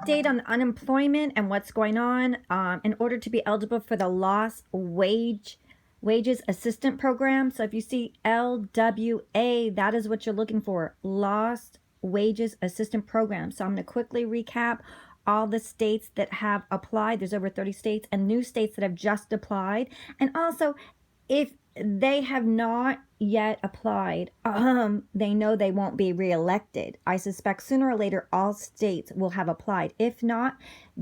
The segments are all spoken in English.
update on unemployment and what's going on. In order to be eligible for the Lost Wages Assistant Program. So if you see LWA, that is what you're looking for. Lost Wages Assistant Program. So I'm going to quickly recap all the states that have applied. There's over 30 states and new states that have just applied. And also, if they have not yet applied, they know they won't be reelected. I suspect sooner or later all states will have applied. If not,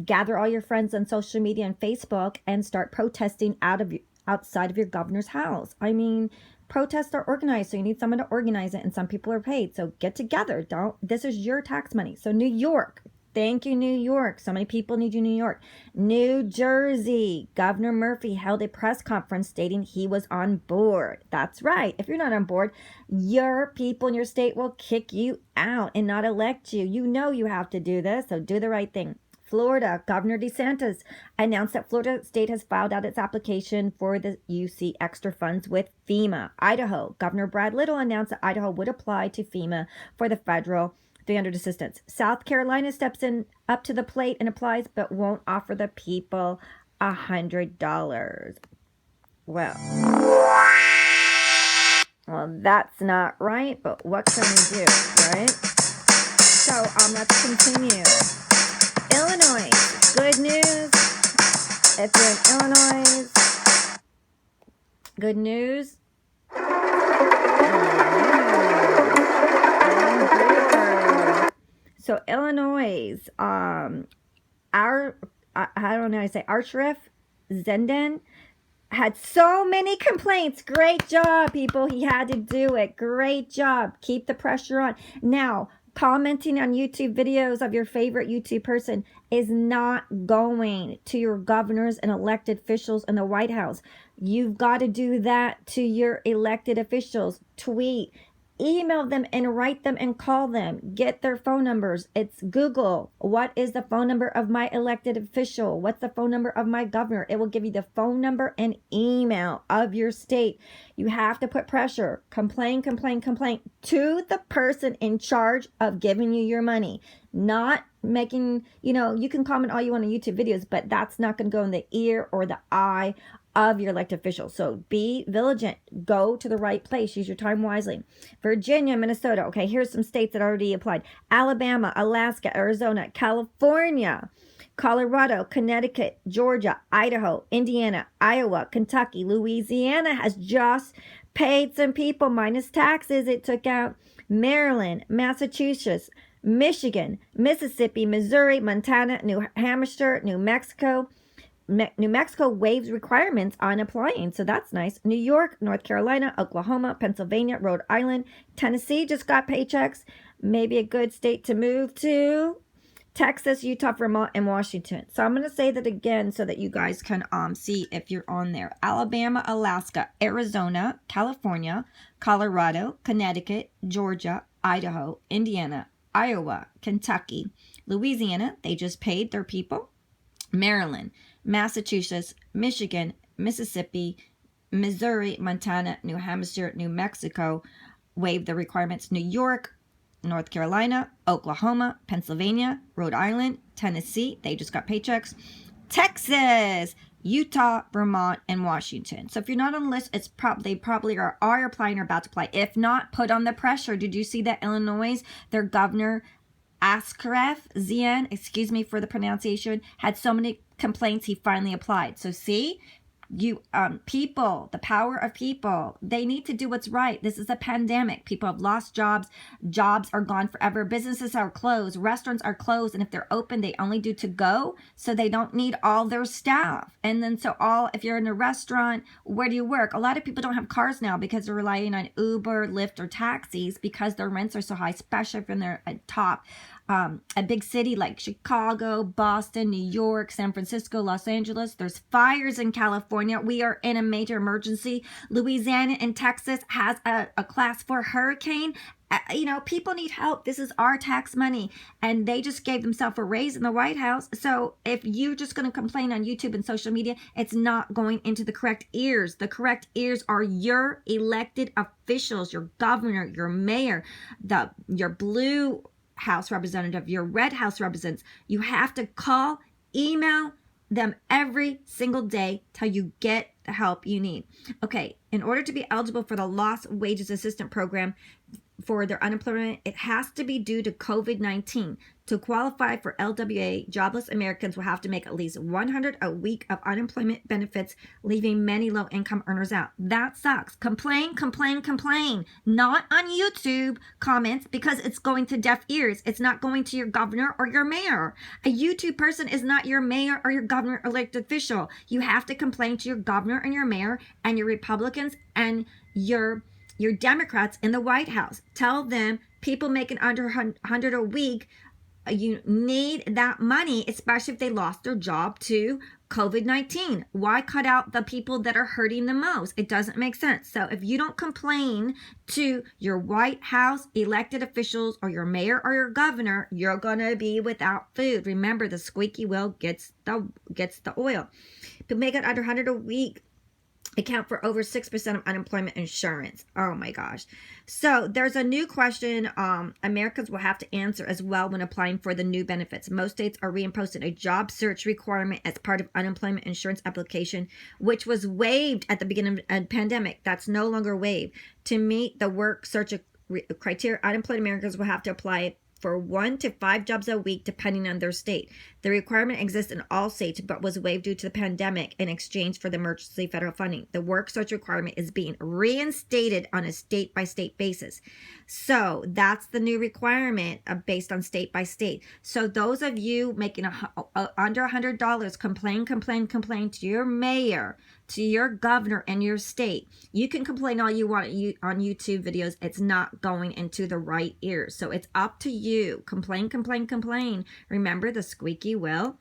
gather all your friends on social media and Facebook and start protesting outside of your governor's house. I mean, protests are organized, so you need someone to organize it, and some people are paid. So get together. This is your tax money. So New York. Thank you, New York. So many people need you, New York. New Jersey. Governor Murphy held a press conference stating he was on board. That's right. If you're not on board, your people in your state will kick you out and not elect you. You know you have to do this, so do the right thing. Florida, Governor DeSantis announced that Florida State has filed out its application for the UC extra funds with FEMA. Idaho, Governor Brad Little announced that Idaho would apply to FEMA for the federal 300 assistance. South Carolina steps in up to the plate and applies, but won't offer the people $100. Well, that's not right, but what can we do, right? So let's continue. Illinois, good news. If you're in Illinois, good news. So Illinois, I don't know how to say, Arshriff Zenden had so many complaints. Great job, people. He had to do it. Great job. Keep the pressure on. Now, commenting on YouTube videos of your favorite YouTube person is not going to your governors and elected officials in the White House. You've got to do that to your elected officials. Tweet, email them and write them and call them. Get their phone numbers. It's Google. What is the phone number of my elected official? What's the phone number of my governor? It will give you the phone number and email of your state. You have to put pressure. Complain to the person in charge of giving you your money. Not making, you can comment all you want on YouTube videos, but that's not going to go in the ear or the eye of your elected officials. So be vigilant. Go to the right place. Use your time wisely. Virginia, Minnesota. Okay, here's some states that already applied. Alabama, Alaska, Arizona, California, Colorado, Connecticut, Georgia, Idaho, Indiana, Iowa, Kentucky, Louisiana has just paid some people minus taxes it took out. Maryland, Massachusetts, Michigan, Mississippi, Missouri, Montana, New Hampshire, New Mexico. New Mexico waives requirements on applying, so that's nice. New York, North Carolina, Oklahoma, Pennsylvania, Rhode Island, Tennessee just got paychecks. Maybe a good state to move to. Texas, Utah, Vermont, and Washington. So I'm going to say that again so that you guys can see if you're on there. Alabama, Alaska, Arizona, California, Colorado, Connecticut, Georgia, Idaho, Indiana, Iowa, Kentucky, Louisiana, they just paid their people. Maryland, Massachusetts, Michigan, Mississippi, Missouri, Montana, New Hampshire, New Mexico waived the requirements. New York, North Carolina, Oklahoma, Pennsylvania, Rhode Island, Tennessee, they just got paychecks. Texas, Utah, Vermont, and Washington. So if you're not on the list, they probably are applying or about to apply. If not, put on the pressure. Did you see that Illinois, their governor, Askaref Zien, excuse me for the pronunciation, had so many complaints he finally applied. So see, you people, the power of people, they need to do what's right. This is a pandemic. People have lost jobs. Jobs are gone forever. Businesses are closed. Restaurants are closed. And if they're open, they only do to go. So they don't need all their staff. And then if you're in a restaurant, where do you work? A lot of people don't have cars now because they're relying on Uber, Lyft, or taxis because their rents are so high, especially if they're at top. A big city like Chicago, Boston, New York, San Francisco, Los Angeles. There's fires in California. We are in a major emergency. Louisiana and Texas has a class 4 hurricane. People need help. This is our tax money. And they just gave themselves a raise in the White House. So if you're just going to complain on YouTube and social media, it's not going into the correct ears. The correct ears are your elected officials, your governor, your mayor, your blue House representative, your red House representatives. You have to call, email them every single day till you get the help you need. Okay, in order to be eligible for the Lost Wages Assistance Program for their unemployment, it has to be due to COVID-19. To qualify for LWA, jobless Americans will have to make at least $100 a week of unemployment benefits, leaving many low-income earners out. That sucks. Complain, complain, complain. Not on YouTube comments, because it's going to deaf ears. It's not going to your governor or your mayor. A YouTube person is not your mayor or your governor elected official. You have to complain to your governor and your mayor and your Republicans and your Democrats in the White House. Tell them people making under $100 a week, you need that money, especially if they lost their job to COVID-19. Why cut out the people that are hurting the most? It doesn't make sense. So if you don't complain to your White House elected officials or your mayor or your governor, you're going to be without food. Remember, the squeaky wheel gets the oil. People making under $100 a week account for over 6% of unemployment insurance. Oh my gosh. So there's a new question Americans will have to answer as well when applying for the new benefits. Most states are reimposing a job search requirement as part of unemployment insurance application, which was waived at the beginning of the pandemic. That's no longer waived. To meet the work search criteria, unemployed Americans will have to apply for 1 to 5 jobs a week, depending on their state. The requirement exists in all states, but was waived due to the pandemic in exchange for the emergency federal funding. The work search requirement is being reinstated on a state-by-state basis. So that's the new requirement based on state by state. So those of you making under $100, complain to your mayor, to your governor and your state. You can complain all you want on YouTube videos. It's not going into the right ears. So it's up to you. Complain. Remember, the squeaky wheel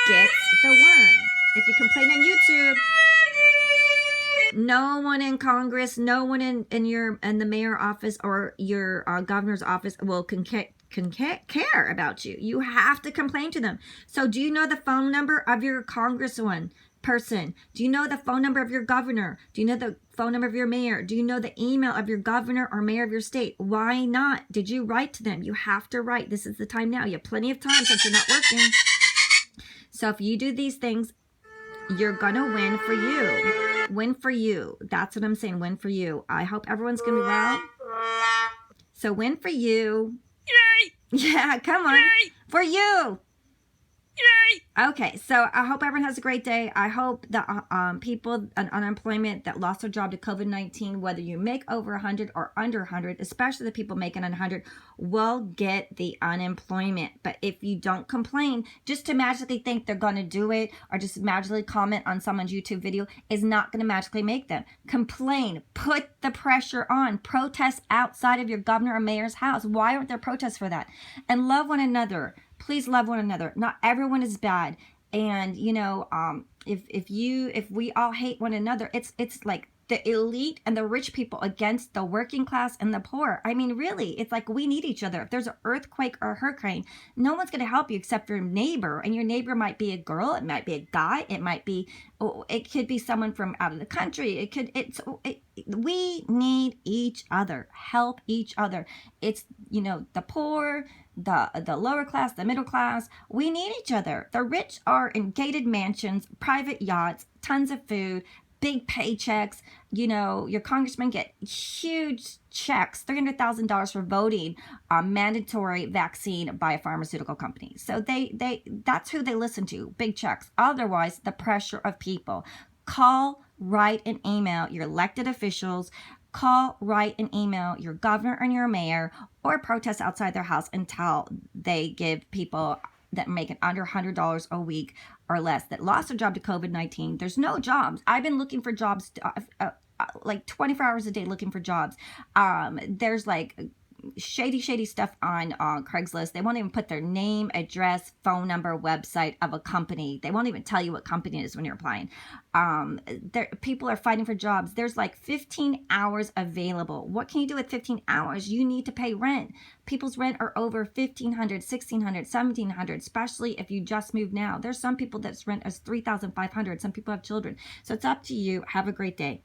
gets the worm. If you complain on YouTube, no one in Congress, no one in the mayor office or your governor's office can care about you. You have to complain to them. So do you know the phone number of your congresswoman person? Do you know the phone number of your governor? Do you know the phone number of your mayor? Do you know the email of your governor or mayor of your state? Why not? Did you write to them? You have to write. This is the time now. You have plenty of time since you're not working. So if you do these things, you're gonna win for you. Win for you. That's what I'm saying. Win for you. I hope everyone's gonna be well. So win for you. Yay! Yeah, come on. Yay! For you. Yay! Okay, so I hope everyone has a great day. I hope the people on unemployment that lost their job to COVID-19, whether you make over 100 or under 100, especially the people making 100, will get the unemployment. But if you don't complain, just to magically think they're going to do it or just magically comment on someone's YouTube video is not going to magically make them. Complain. Put the pressure on. Protest outside of your governor or mayor's house. Why aren't there protests for that? And love one another. Please love one another. Not everyone is bad. And, you know, if we all hate one another, it's like the elite and the rich people against the working class and the poor. I mean, really, it's like we need each other. If there's an earthquake or a hurricane, no one's going to help you except your neighbor. And your neighbor might be a girl. It might be a guy. It could be someone from out of the country. We need each other. Help each other. It's, you know, the poor, the lower class, the middle class. We need each other. The rich are in gated mansions, private yachts, tons of food, big paychecks. You know, your congressmen get huge checks, $300,000 for voting a mandatory vaccine by a pharmaceutical company. So that's who they listen to, big checks. Otherwise, the pressure of people. Call, write, and email your elected officials. Call, write, and email your governor and your mayor, or protest outside their house until they give people that make it under $100 a week or less that lost their job to COVID-19. There's no jobs. I've been looking for jobs like 24 hours a day looking for jobs. There's like shady stuff on Craigslist. They won't even put their name, address, phone number, website of a company. They won't even tell you what company it is when you're applying. People are fighting for jobs. There's like 15 hours available. What can you do with 15 hours? You need to pay rent. People's rent are over $1,500, $1,600, $1,700, especially if you just moved now. There's some people that's rent as $3,500. Some people have children. So it's up to you. Have a great day.